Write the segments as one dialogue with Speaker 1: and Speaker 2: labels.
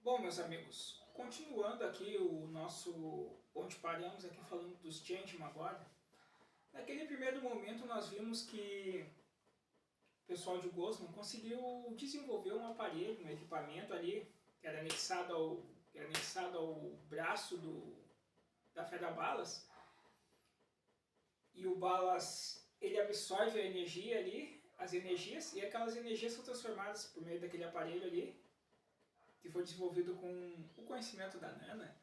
Speaker 1: Bom, meus amigos, continuando aqui o nosso, onde paramos aqui falando dos Changeman agora, naquele primeiro momento nós vimos que o pessoal de Ghostman conseguiu desenvolver um aparelho, um equipamento ali, que era anexado ao braço da Fera Balas, e o Balas, ele absorve a energia ali, as energias, e aquelas energias são transformadas por meio daquele aparelho ali, que foi desenvolvido com o conhecimento da Nana.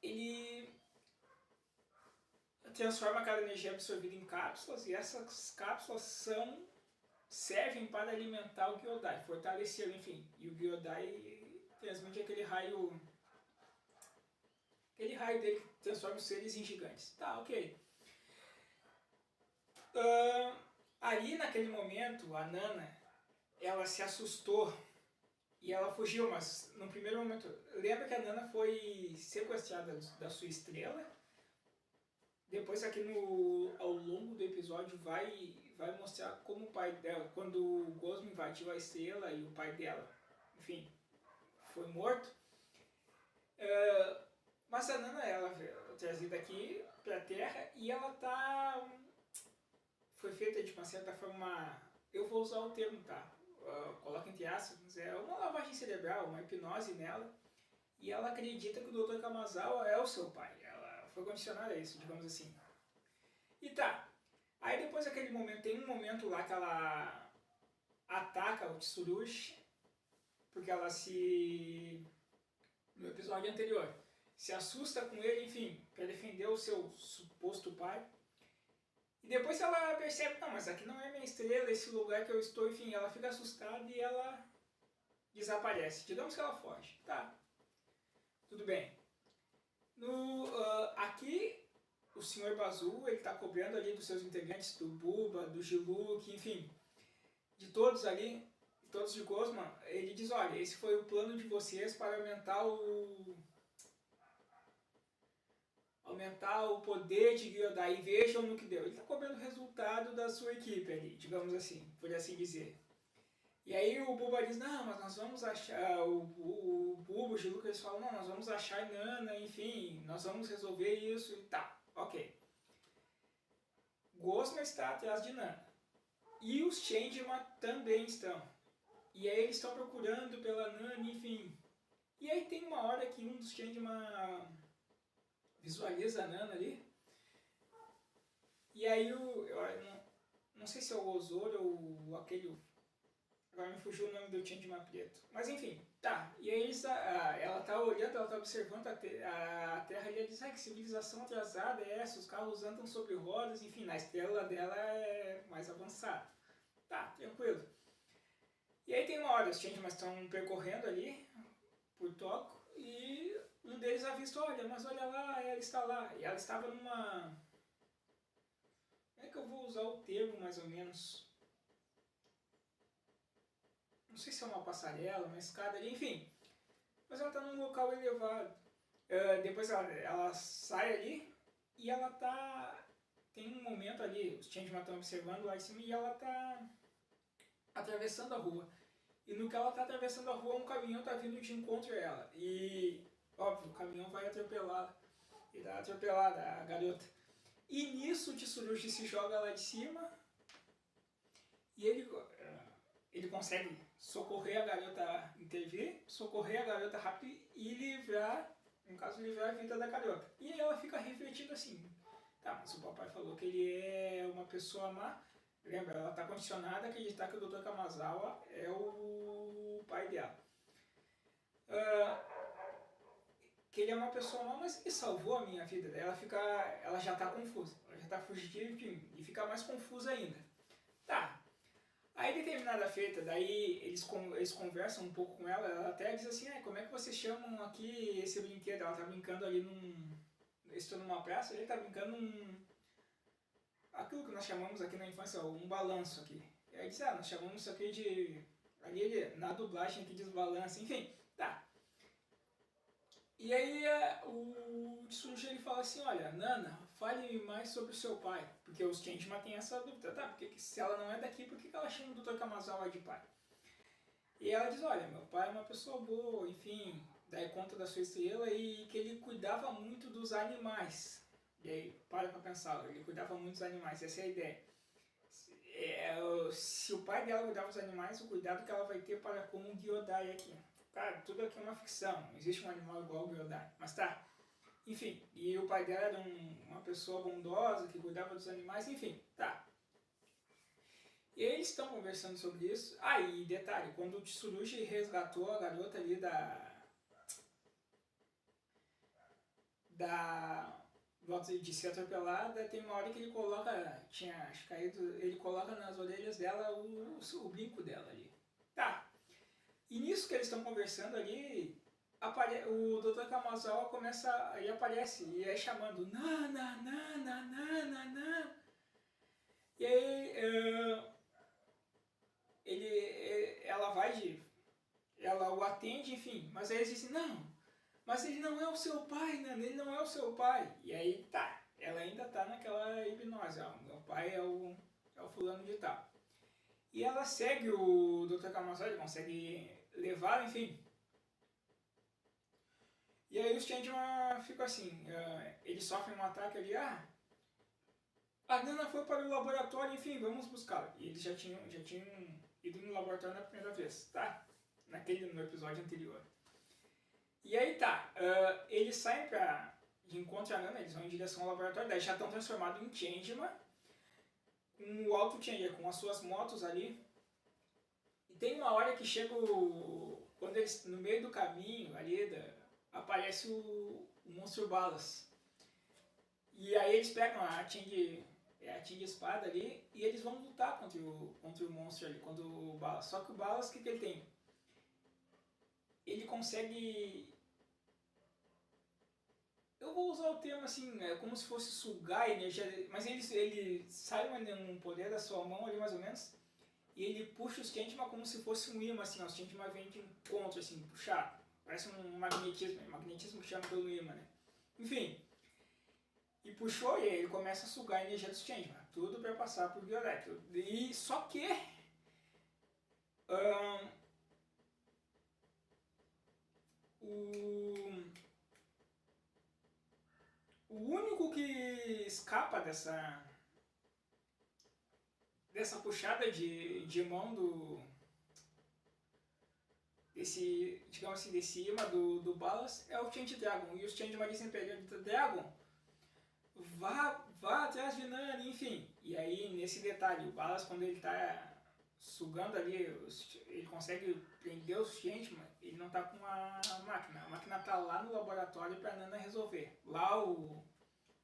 Speaker 1: Ele transforma aquela energia absorvida em cápsulas, e essas cápsulas servem para alimentar o Gyodai, fortalecer, enfim. E o Gyodai transmite aquele raio dele que transforma os seres em gigantes. Tá, ok. Ali naquele momento, a Nana, ela se assustou e ela fugiu, mas no primeiro momento, lembra que a Nana foi sequestrada da sua estrela. Depois aqui ao longo do episódio vai mostrar como o pai dela, quando o Gosmo invadiu a estrela e o pai dela, enfim, foi morto. Mas a Nana, ela é trazida aqui para a Terra e ela foi feita de uma certa forma, eu vou usar o termo, tá? Coloca entre aspas, é uma lavagem cerebral, uma hipnose nela, e ela acredita que o Dr. Kamazawa é o seu pai. Ela foi condicionada a isso, digamos assim. E tá, aí depois daquele momento, tem um momento lá que ela ataca o Tsurushi, porque ela no episódio anterior, se assusta com ele, enfim, para defender o seu suposto pai. E depois ela percebe, não, mas aqui não é minha estrela, esse lugar que eu estou, enfim, ela fica assustada e ela desaparece. Digamos que ela foge. Tá, tudo bem. Aqui, o Sr. Bazu, ele está cobrando ali dos seus integrantes, do Buba, do Giluk, enfim, de todos ali, todos de Ghostman, ele diz, olha, esse foi o plano de vocês para aumentar o poder de Gyodai, e vejam no que deu. Ele está cobrando o resultado da sua equipe ali, digamos assim, por assim dizer. E aí o Buba diz, não, mas nós vamos achar, o Buba, o Giluca, eles falam, não, nós vamos achar Nana, enfim, nós vamos resolver isso e tá, ok. Gosma está atrás de Nana. E os Changeman também estão. E aí eles estão procurando pela Nana, enfim. E aí tem uma hora que um dos Changeman visualiza a Nana ali. E aí eu não sei se é o Ozoro ou aquele... Agora me fugiu o nome do Changeman preto. Mas enfim, tá. E aí ela tá olhando, ela tá observando a Terra e ela diz, que civilização atrasada é essa? Os carros andam sobre rodas, enfim, na estrela dela é mais avançada. Tá, tranquilo. E aí tem uma hora, os Changeman estão percorrendo ali por Tóquio e um deles avista, olha, mas olha lá, ela está lá. E ela estava numa... Como é que eu vou usar o termo, mais ou menos? Não sei se é uma passarela, uma escada ali, enfim. Mas ela está num local elevado. Depois ela sai ali e ela tá... Tem um momento ali, os Changeman estão observando lá de cima e ela tá atravessando a rua. E no que ela está atravessando a rua, um caminhão está vindo de encontro a ela. E, óbvio, o caminhão vai atropelá-la. E dá atropelada a garota. E nisso o Tsurugi se joga lá de cima. E ele consegue socorrer a garota, intervir, socorrer a garota rápido e livrar, no caso, livrar a vida da garota. E aí ela fica refletindo assim, tá, mas o papai falou que ele é uma pessoa má. Lembra, ela está condicionada a acreditar que o Dr. Kamazawa é o pai dela. Que ele é uma pessoa má, mas ele salvou a minha vida. Ela já está confusa, ela já está fugitiva, enfim, e fica mais confusa ainda. Tá. Aí determinada feita, daí eles conversam um pouco com ela até diz assim, como é que vocês chamam aqui esse brinquedo? Ela está brincando ali estou numa praça, ele está brincando aquilo que nós chamamos aqui na infância, um balanço aqui. E aí diz, nós chamamos isso aqui de... Ali na dublagem aqui diz balanço, enfim, tá. E aí o Tsurugi ele fala assim, olha, Nana, fale mais sobre o seu pai. Porque os Changeman têm essa dúvida, tá? Porque se ela não é daqui, por que ela chama o Dr. Kamazawa de pai? E ela diz, olha, meu pai é uma pessoa boa, enfim, daí conta da sua estrela e que ele cuidava muito dos animais. E aí, para pensar, ele cuidava muito dos animais, essa é a ideia. Se o pai dela cuidava dos animais, o cuidado que ela vai ter para com o Gyodai aqui. Cara, tudo aqui é uma ficção, não existe um animal igual ao Gyodai, mas tá. Enfim, e o pai dela era uma pessoa bondosa, que cuidava dos animais, enfim, tá. E eles estão conversando sobre isso. Ah, e detalhe, quando o Tsurugi resgatou a garota ali de ser atropelada, tem uma hora que ele coloca, tinha acho caído, ele coloca nas orelhas dela o brinco dela ali. Tá. E nisso que eles estão conversando ali, o Dr. Kamazawa começa, e aparece, e é chamando Nana, Nana, Nana, Nana. E aí, ela vai ela o atende, enfim, mas aí eles dizem, não, mas ele não é o seu pai, Nana, ele não é o seu pai. E aí tá, ela ainda tá naquela hipnose, ó, meu pai é o fulano de tal. E ela segue o Dr. Kamazawa, ele consegue levar, enfim. E aí os Changeman ficam assim, eles sofrem um ataque ali, a Nana foi para o laboratório, enfim, vamos buscá-la. E eles já tinham ido no laboratório na primeira vez, tá? No episódio anterior. E aí tá, eles saem de encontro a Nana, eles vão em direção ao laboratório, daí já estão transformados em Changeman, com o Auto Changer, com as suas motos ali. E tem uma hora que chega quando eles, no meio do caminho ali, aparece o Monstro Balas. E aí eles pegam a Ting Espada ali e eles vão lutar contra o monstro ali, contra o Balas. Só que o Balas, o que ele tem? Ele consegue... Eu vou usar o termo assim, como se fosse sugar a energia, mas ele sai um poder da sua mão ali mais ou menos, e ele puxa os Changeman como se fosse um imã, assim, os Changeman vêm de encontro, assim, puxar. Parece um magnetismo que chama pelo imã, né? Enfim, e puxou e ele começa a sugar a energia dos Changeman, tudo para passar por Violet. E só que o único que escapa dessa puxada de mão digamos assim, desse imã do Balas é o Change Dragon. E os Changeman dizem pra ele, Dragon, vá atrás de Nani, enfim. E aí, nesse detalhe, o Balas, quando ele tá sugando ali, ele consegue prender os Changeman, ele não tá com a máquina tá lá no laboratório pra Nana resolver. Lá o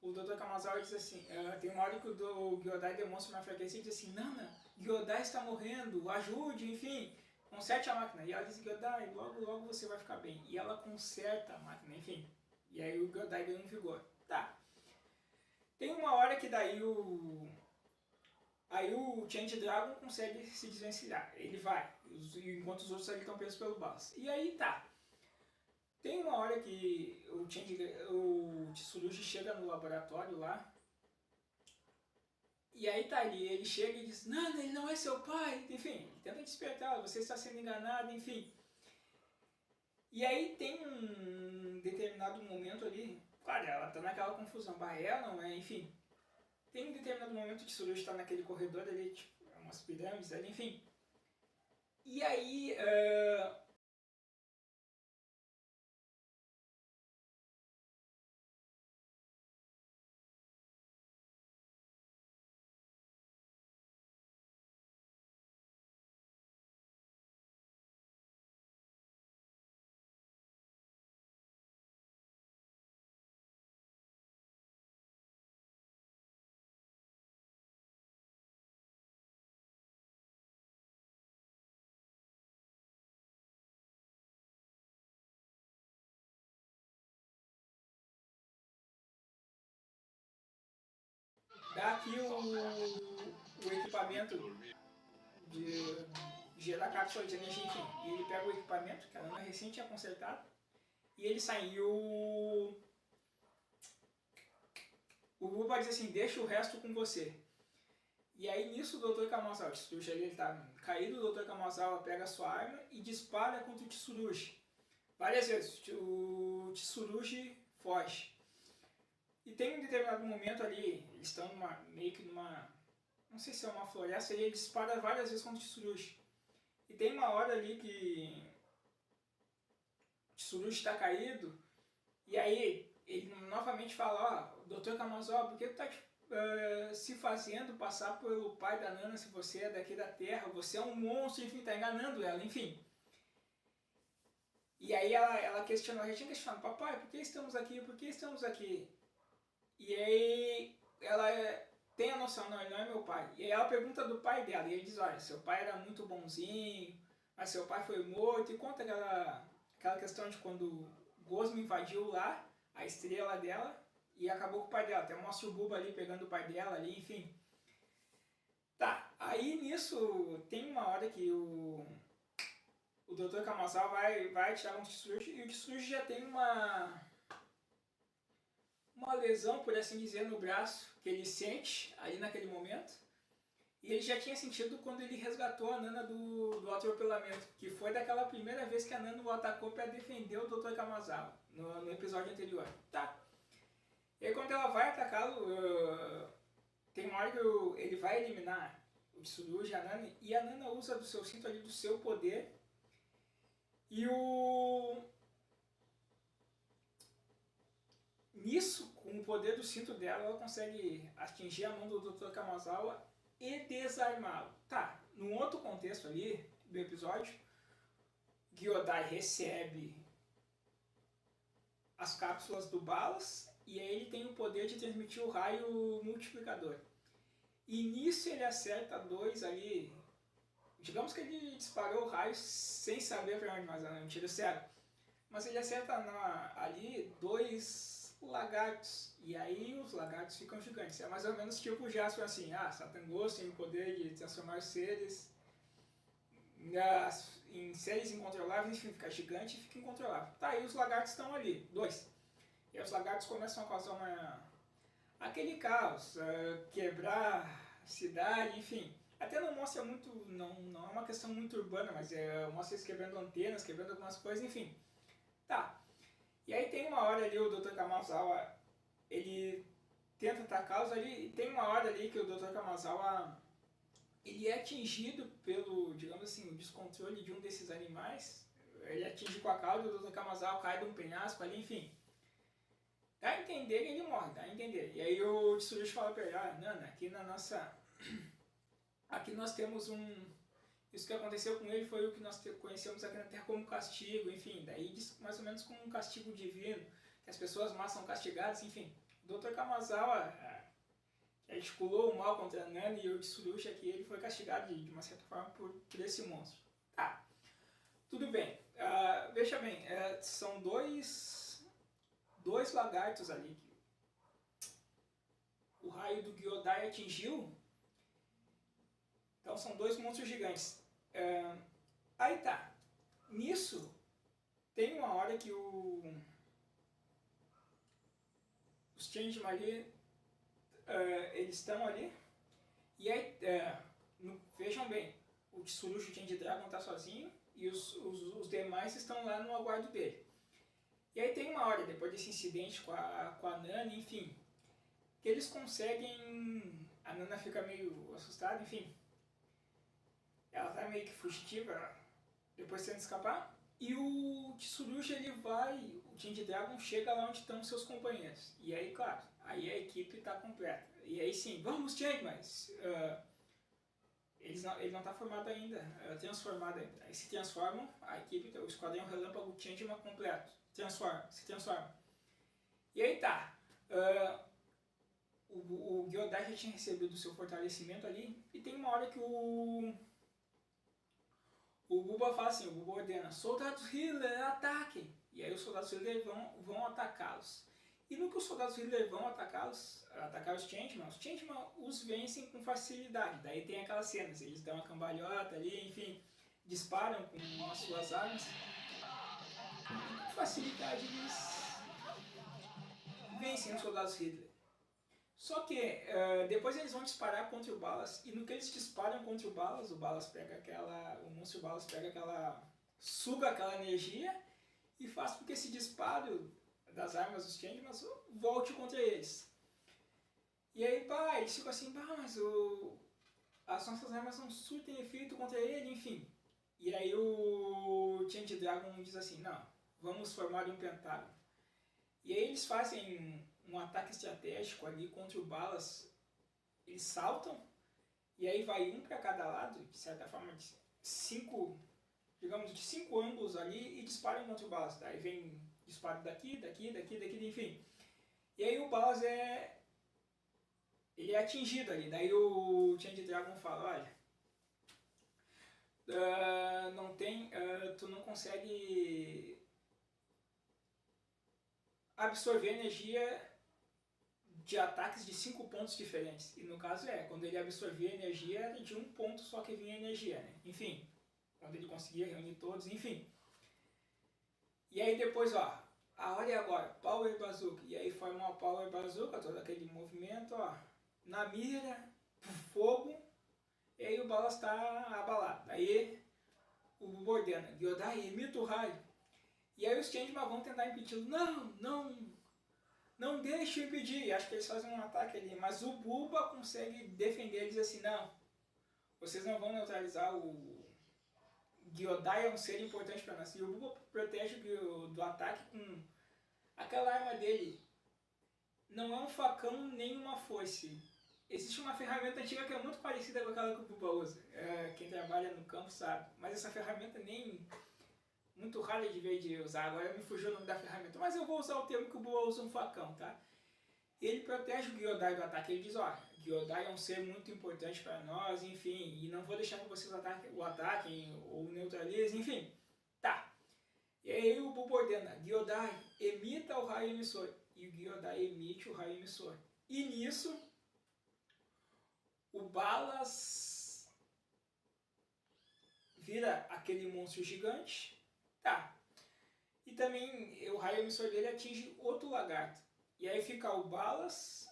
Speaker 1: Dr. Kamazawa diz assim, tem uma hora que o Gyodai demonstra uma fraqueza e diz assim, Nana, Gyodai está morrendo, ajude, enfim, conserte a máquina. E ela diz, Gyodai, logo você vai ficar bem. E ela conserta a máquina, enfim. E aí o Gyodai ganha um vigor. Tá. Tem uma hora que daí o Change Dragon consegue se desvencilhar. Ele vai, enquanto os outros ali estão presos pelo Balas. E aí tá. Tem uma hora que o Tsurugi chega no laboratório lá. E aí tá ali, ele chega e diz, Nana, ele não é seu pai. Enfim, ele tenta despertar, você está sendo enganado, enfim. E aí tem um determinado momento ali, claro, ela tá naquela confusão, não é, enfim. Tem um determinado momento que o Tsurugi está naquele corredor ali, tipo, umas pirâmides ali, enfim. E aí, dá aqui o equipamento de gerar cápsula de energia, enfim. E ele pega o equipamento, que a Nana recém tinha consertado, e ele sai. E o Bubba diz assim, deixa o resto com você. E aí nisso o Dr. Kamazawa, o Tsurushi ali, ele tá caído, o Dr. Kamazawa pega a sua arma e dispara contra o Tsurushi. Várias vezes, o Tsurushi foge. E tem um determinado momento ali, eles estão meio que numa, não sei se é uma floresta, e ele dispara várias vezes contra o Tsurushi. E tem uma hora ali que o Tsurushi está caído, e aí ele novamente fala, ó, Dr. Kamazawa, por que tu tá se fazendo passar pelo pai da Nana se você é daqui da Terra, você é um monstro, enfim, tá enganando ela, enfim. E aí ela questionou, já tinha questionado, papai, por que estamos aqui, por que estamos aqui? E aí ela tem a noção, não, ele não é meu pai. E aí ela pergunta do pai dela, e ele diz, olha, seu pai era muito bonzinho, mas seu pai foi morto, e conta aquela questão de quando Gosmo invadiu lá, a estrela dela, e acabou com o pai dela. Até mostra o Bubba ali pegando o pai dela ali, enfim. Tá, aí nisso tem uma hora que o Dr. Kamazawa vai tirar um Tsurushi, e o Tsurushi já tem uma lesão, por assim dizer, no braço, que ele sente ali naquele momento. E ele já tinha sentido quando ele resgatou a Nana do atropelamento, que foi daquela primeira vez que a Nana o atacou para defender o Dr. Kamazawa, no episódio anterior. Tá. E aí quando ela vai atacá-lo, tem uma hora que ele vai eliminar o Tsurushi, a Nana, e a Nana usa do seu cinto ali, do seu poder, e nisso, com o poder do cinto dela, ela consegue atingir a mão do Dr. Kamazawa e desarmá-lo. Tá, num outro contexto ali do episódio, Gyodai recebe as cápsulas do Balas e aí ele tem o poder de transmitir o raio multiplicador. E nisso ele acerta dois ali. Digamos que ele disparou o raio sem saber para onde, mas é um tiro cego. Mas ele acerta ali dois lagartos. E aí os lagartos ficam gigantes. É mais ou menos tipo o Jasper assim, Satangos tem o poder de transformar os seres em seres incontroláveis, enfim, fica gigante e fica incontrolável. Tá, aí os lagartos estão ali, dois. E aí os lagartos começam a causar aquele caos, quebrar a cidade, enfim. Até não mostra muito, não é uma questão muito urbana, mas mostra eles quebrando antenas, quebrando algumas coisas, enfim. Tá. E aí tem uma hora ali, o Dr. Kamazawa, ele tenta atacá-los ali, e tem uma hora ali que o Dr. Kamazawa, ele é atingido pelo, digamos assim, o descontrole de um desses animais. Ele atinge com a cauda, o Dr. Kamazawa cai de um penhasco ali, enfim. Dá a entender que ele morre, dá a entender. E aí o Tsurushi fala pra ele, Nana, aqui nós temos isso que aconteceu com ele foi o que nós conhecemos aqui na Terra como castigo, enfim. Daí diz mais ou menos como um castigo divino, que as pessoas más são castigadas, enfim. O Dr. Kamazawa articulou o mal contra a Nana e o Tsurushi aqui, ele foi castigado de uma certa forma por esse monstro. Tá, tudo bem. Veja bem, são dois lagartos ali que o raio do Gyodai atingiu. Então são dois monstros gigantes. Aí tá. Nisso, tem uma hora que os Changeman ali, eles estão ali. E aí, vejam bem, o Tsurushi, o Change Dragon, está sozinho. E os demais estão lá no aguardo dele. E aí tem uma hora, depois desse incidente com a Nana, enfim, que eles conseguem... A Nana fica meio assustada, enfim. Ela tá meio que fugitiva, depois tenta escapar. E o Tsurushi, ele vai, o Change Dragon chega lá onde estão seus companheiros. E aí, claro, aí a equipe tá completa. E aí sim, vamos Change, mas ele não tá formado ainda, transformado ainda. Aí se transformam, a equipe, o Esquadrão Relâmpago Changeman completo. Se transforma. E aí tá, o Gyodai já tinha recebido o seu fortalecimento ali, e tem uma hora que o Bubba fala assim, o Bubba ordena, soldados Hitler, ataquem! E aí os soldados Hitler vão atacá-los. E no que os soldados Hitler vão atacar os Changeman os vencem com facilidade. Daí tem aquelas cenas, eles dão uma cambalhota ali, enfim, disparam com as suas armas. Com facilidade eles vencem os soldados Hitler. Só que depois eles vão disparar contra o Balas, e no que eles disparam contra o Balas pega aquela. O monstro Balas pega aquela. Suga aquela energia e faz com que esse disparo das armas dos Changemans volte contra eles. E aí, pá, eles ficam assim, pá, mas as nossas armas não surtem efeito contra ele, enfim. E aí o Change Dragon diz assim, não, vamos formar um pentágono. E aí eles fazem um ataque estratégico ali contra o Balas. Eles saltam, e aí vai um para cada lado, de certa forma, de 5, digamos, de 5 ângulos ali, e disparam contra o Balas. Daí vem disparo daqui, enfim. E aí o Balas ele é atingido ali. Daí o Change Dragon fala, olha, não tem, tu não consegue absorver energia de ataques de 5 pontos diferentes. E no caso quando ele absorvia energia, era de um ponto só que vinha energia, né? Enfim, quando ele conseguia reunir todos, enfim. E aí depois, ó, a hora é agora, Power Bazooka. E aí forma uma Power Bazooka, todo aquele movimento, ó, na mira, fogo, e aí o Balas está abalado. Aí o Bubu ordena, Gyodai, emita o raio. E aí os Changeman vão tentar impedir. Não deixe eu impedir. Acho que eles fazem um ataque ali. Mas o Bulba consegue defender. Ele diz assim, não, vocês não vão neutralizar o Gyodai, é um ser importante para nós. E o Bulba protege do ataque com aquela arma dele. Não é um facão nem uma foice. Existe uma ferramenta antiga que é muito parecida com aquela que o Bulba usa. Quem trabalha no campo sabe. Mas essa ferramenta nem... muito raro de ver de usar, agora me fugiu o nome da ferramenta, mas eu vou usar o termo que o Bulba usa, um facão, tá? Ele protege o Gyodai do ataque, ele diz, ó, Gyodai é um ser muito importante para nós, enfim, e não vou deixar que vocês o ataquem ou neutralizem, enfim, tá. E aí o Bulba ordena, Gyodai, emita o raio emissor, e o Gyodai emite o raio emissor. E nisso, o Balas vira aquele monstro gigante. Tá. E também o raio emissor dele atinge outro lagarto. E aí fica o Balas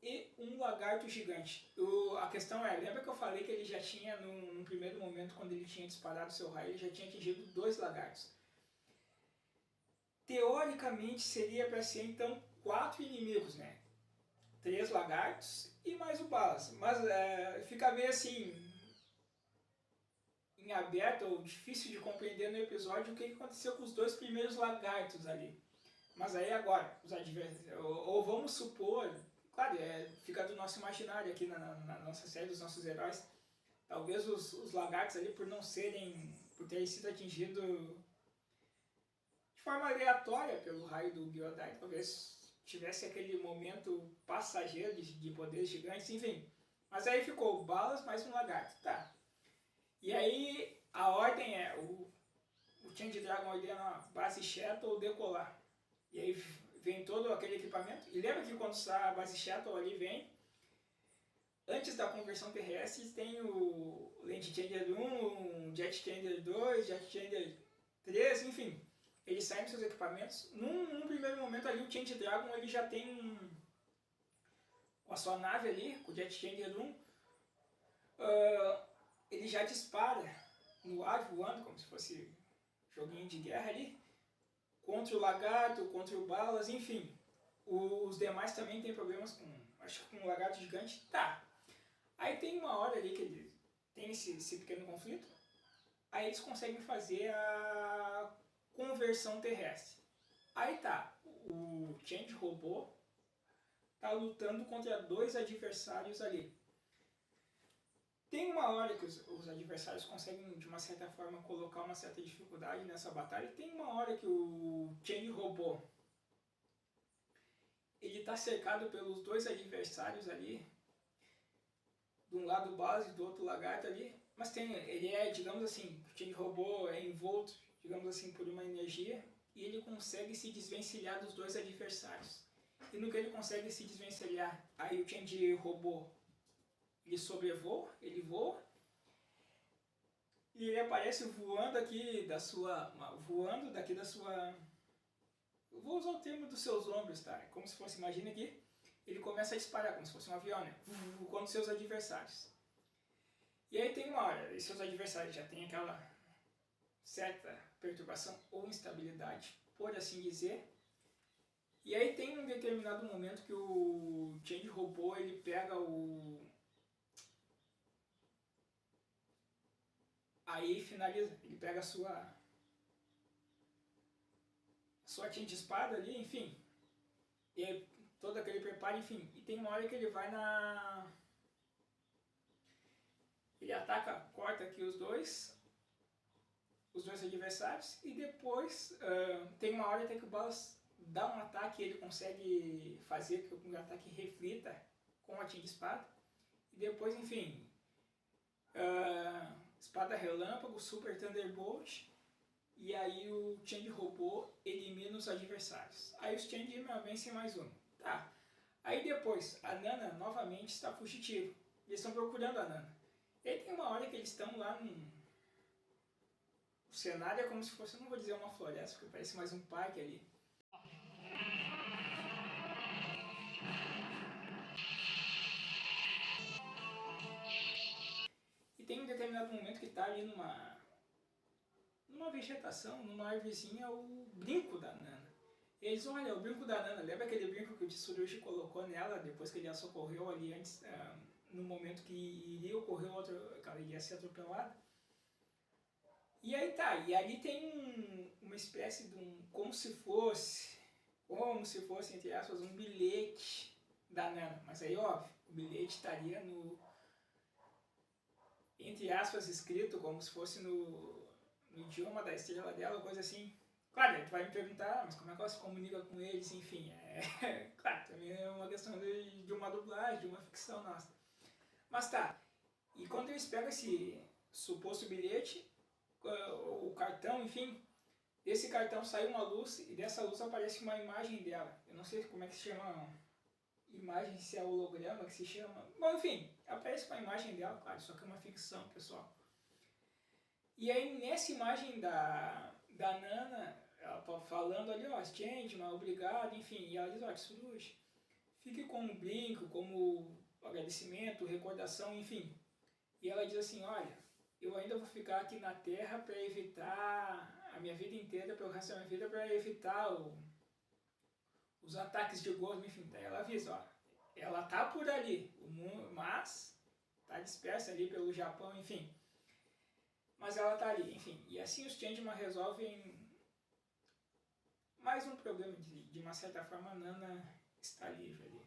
Speaker 1: e um lagarto gigante. A questão lembra que eu falei que ele já tinha, num primeiro momento, quando ele tinha disparado seu raio, ele já tinha atingido 2 lagartos. Teoricamente seria para ser então 4 inimigos, né? 3 lagartos e mais o Balas. Mas fica meio assim, em aberto ou difícil de compreender no episódio o que aconteceu com os 2 primeiros lagartos ali. Mas aí agora, os adversários, ou vamos supor, claro, fica do nosso imaginário aqui na nossa série dos nossos heróis, talvez os lagartos ali por terem sido atingidos de forma aleatória pelo raio do Gyodai, talvez tivesse aquele momento passageiro de poderes gigantes, enfim. Mas aí ficou Balas mais um lagarto, tá. E aí a ordem o Change Dragon ordena a base Shuttle decolar. E aí vem todo aquele equipamento. E lembra que quando a base Shuttle ali vem, antes da conversão terrestre tem o Land Changer 1, um Jet Changer 2, Jet Changer 3, enfim. Eles saem dos seus equipamentos. Num primeiro momento ali o Change Dragon ele já tem com a sua nave ali, com o Jet Changer 1, ele já dispara no ar voando, como se fosse joguinho de guerra ali, contra o lagarto, contra o Balas, enfim. Os demais também tem problemas acho que com o lagarto gigante, tá. Aí tem uma hora ali que ele tem esse pequeno conflito, aí eles conseguem fazer a conversão terrestre. Aí tá, o Change Robô tá lutando contra 2 adversários ali. Tem uma hora que os adversários conseguem, de uma certa forma, colocar uma certa dificuldade nessa batalha. E tem uma hora que o Change Robô ele está cercado pelos 2 adversários ali. De um lado base e do outro lagarto ali. Mas ele digamos assim, o Change Robô é envolto, digamos assim, por uma energia. E ele consegue se desvencilhar dos 2 adversários. E no que ele consegue se desvencilhar, aí o Change Robô ele sobrevoa, ele voa, e ele aparece voando aqui da sua... Eu vou usar o termo dos seus ombros, tá? Como se fosse, imagina aqui, ele começa a disparar como se fosse um avião, né? Contra seus adversários. E aí tem uma hora, e seus adversários já têm aquela certa perturbação ou instabilidade, por assim dizer. E aí tem um determinado momento que o Change Robô, ele pega o... Aí finaliza, ele pega a sua Change Espada ali, enfim. E aí todo aquele preparo, enfim. E tem uma hora que ele vai na... Ele ataca, corta aqui os dois adversários, e depois tem uma hora até que o Balas dá um ataque e ele consegue fazer que o ataque reflita com a Change Espada. E depois, enfim, Espada Relâmpago, Super Thunderbolt, e aí o Change Robô elimina os adversários. Aí os Change vencem mais um. Tá. Aí depois, a Nana novamente está fugitiva. Eles estão procurando a Nana. E aí tem uma hora que eles estão lá num... O cenário é como se fosse, não vou dizer uma floresta, porque parece mais um parque ali. E tem um determinado momento que está ali numa vegetação, numa árvorezinha, o brinco da Nana. E eles, olha, o brinco da Nana, lembra aquele brinco que o Tsurugi colocou nela depois que ele a socorreu ali antes, no momento que iria ocorrer que ela iria ser atropelada? E aí tá, e ali tem uma espécie de como se fosse, entre aspas, um bilhete da Nana. Mas aí, óbvio, o bilhete estaria entre aspas, escrito como se fosse no idioma da estrela dela, coisa assim. Claro, tu vai me perguntar, mas como é que ela se comunica com eles, enfim, claro, também é uma questão de uma dublagem, de uma ficção nossa. Mas tá, e quando eles pegam esse suposto bilhete, o cartão, enfim, desse cartão sai uma luz e dessa luz aparece uma imagem dela. Eu não sei como é que se chama, imagem, se é holograma que se chama. Bom, enfim, aparece uma imagem dela, claro, só que é uma ficção, pessoal. E aí nessa imagem da Nana, ela tá falando ali, ó, Changeman, obrigado, enfim, e ela diz, ó, Tsurugi, fique com um brinco, como agradecimento, recordação, enfim. E ela diz assim, olha, eu ainda vou ficar aqui na Terra para evitar, a minha vida inteira, pelo resto da minha vida, para evitar os ataques de Gosma, enfim. Daí ela avisa, ó, ela tá por ali, mas tá dispersa ali pelo Japão, enfim. Mas ela tá ali, enfim. E assim os Changeman resolvem mais um problema, de uma certa forma a Nana está livre ali.